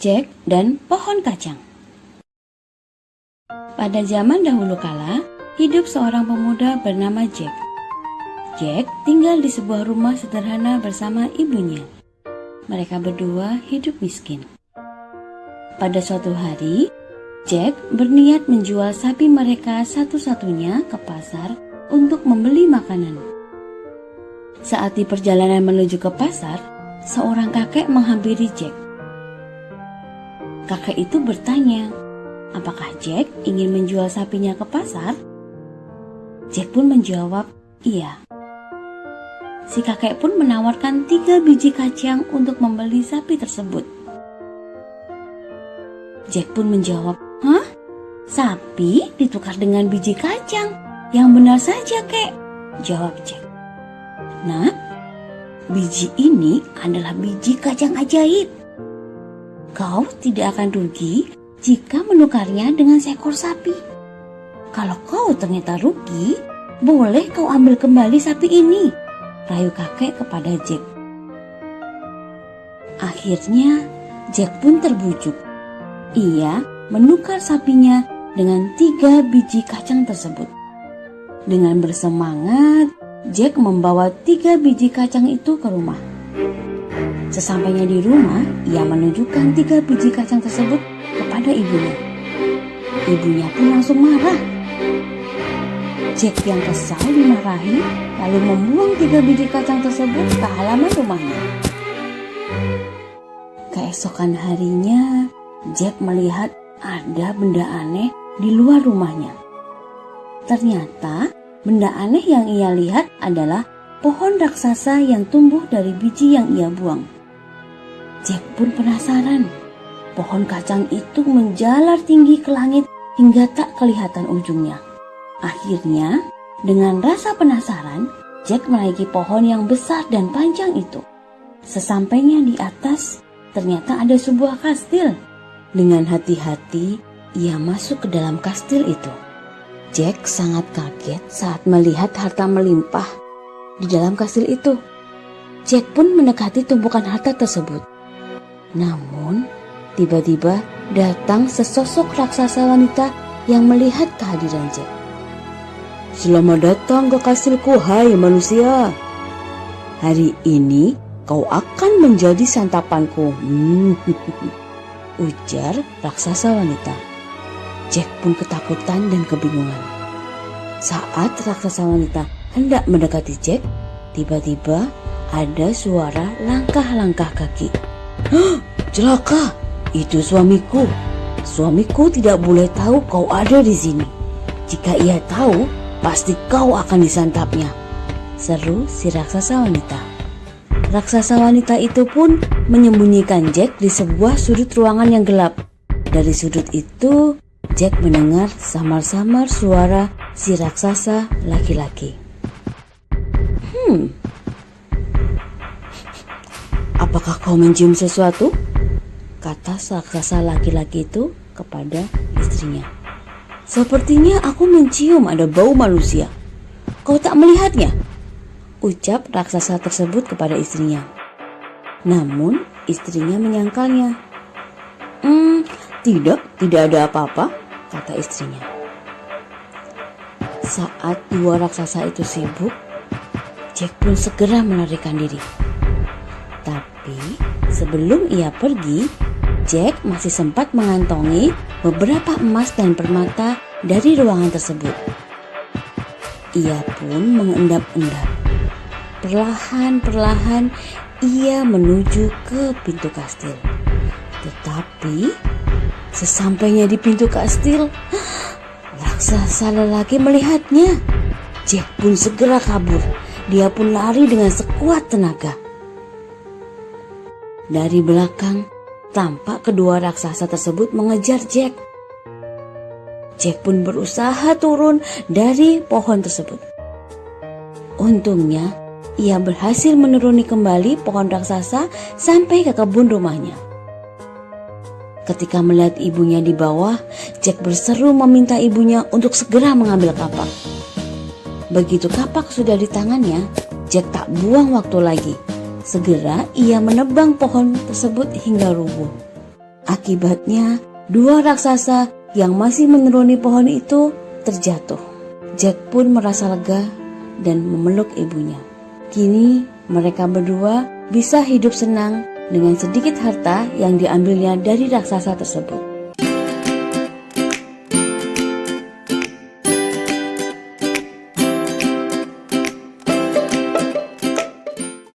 Jack dan pohon kacang. Pada zaman dahulu kala, hidup seorang pemuda bernama Jack. Jack tinggal di sebuah rumah sederhana bersama ibunya. Mereka berdua hidup miskin. Pada suatu hari, Jack berniat menjual sapi mereka satu-satunya ke pasar untuk membeli makanan. Saat di perjalanan menuju ke pasar, seorang kakek menghampiri Jack. Kakek itu bertanya, apakah Jack ingin menjual sapinya ke pasar? Jack pun menjawab, iya. Si kakek pun menawarkan 3 biji kacang untuk membeli sapi tersebut. Jack pun menjawab, hah? Sapi ditukar dengan biji kacang? Yang benar saja, kek, jawab Jack. Nah, biji ini adalah biji kacang ajaib. Kau tidak akan rugi jika menukarnya dengan seekor sapi. Kalau kau ternyata rugi, boleh kau ambil kembali sapi ini, rayu kakek kepada Jack. Akhirnya, Jack pun terbujuk. Ia menukar sapinya dengan 3 biji kacang tersebut. Dengan bersemangat, Jack membawa 3 biji kacang itu ke rumah. Sesampainya di rumah, ia menunjukkan 3 biji kacang tersebut kepada ibunya. Ibunya pun langsung marah. Jack yang kesal dimarahi, lalu membuang 3 biji kacang tersebut ke halaman rumahnya. Keesokan harinya, Jack melihat ada benda aneh di luar rumahnya. Ternyata, benda aneh yang ia lihat adalah pohon raksasa yang tumbuh dari biji yang ia buang. Jack pun penasaran. Pohon kacang itu menjalar tinggi ke langit hingga tak kelihatan ujungnya. Akhirnya, dengan rasa penasaran, Jack menaiki pohon yang besar dan panjang itu. Sesampainya di atas, ternyata ada sebuah kastil. Dengan hati-hati, ia masuk ke dalam kastil itu. Jack sangat kaget saat melihat harta melimpah di dalam kastil itu. Jack pun mendekati tumpukan harta tersebut. Namun, tiba-tiba datang sesosok raksasa wanita yang melihat kehadiran Jack. Selamat datang ke kastilku, hai manusia. Hari ini kau akan menjadi santapanku, ujar raksasa wanita. Jack pun ketakutan dan kebingungan. Saat raksasa wanita hendak mendekati Jack, tiba-tiba ada suara langkah-langkah kaki. Celaka, itu suamiku, Suamiku tidak boleh tahu kau ada di sini. Jika ia tahu, pasti kau akan disantapnya, seru si raksasa wanita. Raksasa wanita itu pun menyembunyikan Jack di sebuah sudut ruangan yang gelap. Dari sudut itu, Jack mendengar samar-samar suara si raksasa laki-laki. Apakah kau mencium sesuatu? Kata raksasa laki-laki itu kepada istrinya. Sepertinya aku mencium ada bau manusia. Kau tak melihatnya? Ucap raksasa tersebut kepada istrinya. Namun istrinya menyangkalnya. Tidak ada apa-apa, kata istrinya. Saat dua raksasa itu sibuk, Jack pun segera melarikan diri. Tapi sebelum ia pergi, Jack masih sempat mengantongi beberapa emas dan permata dari ruangan tersebut. Ia pun mengendap-endap. Perlahan-perlahan ia menuju ke pintu kastil. Tetapi sesampainya di pintu kastil, raksasa lelaki melihatnya. Jack pun segera kabur. Dia pun lari dengan sekuat tenaga. Dari belakang, tampak kedua raksasa tersebut mengejar Jack. Jack pun berusaha turun dari pohon tersebut. Untungnya, ia berhasil menuruni kembali pohon raksasa sampai ke kebun rumahnya. Ketika melihat ibunya di bawah, Jack berseru meminta ibunya untuk segera mengambil kapak. Begitu kapak sudah di tangannya, Jack tak buang waktu lagi. Segera ia menebang pohon tersebut hingga rubuh. Akibatnya, dua raksasa yang masih menuruni pohon itu terjatuh. Jack pun merasa lega dan memeluk ibunya. Kini mereka berdua bisa hidup senang dengan sedikit harta yang diambilnya dari raksasa tersebut.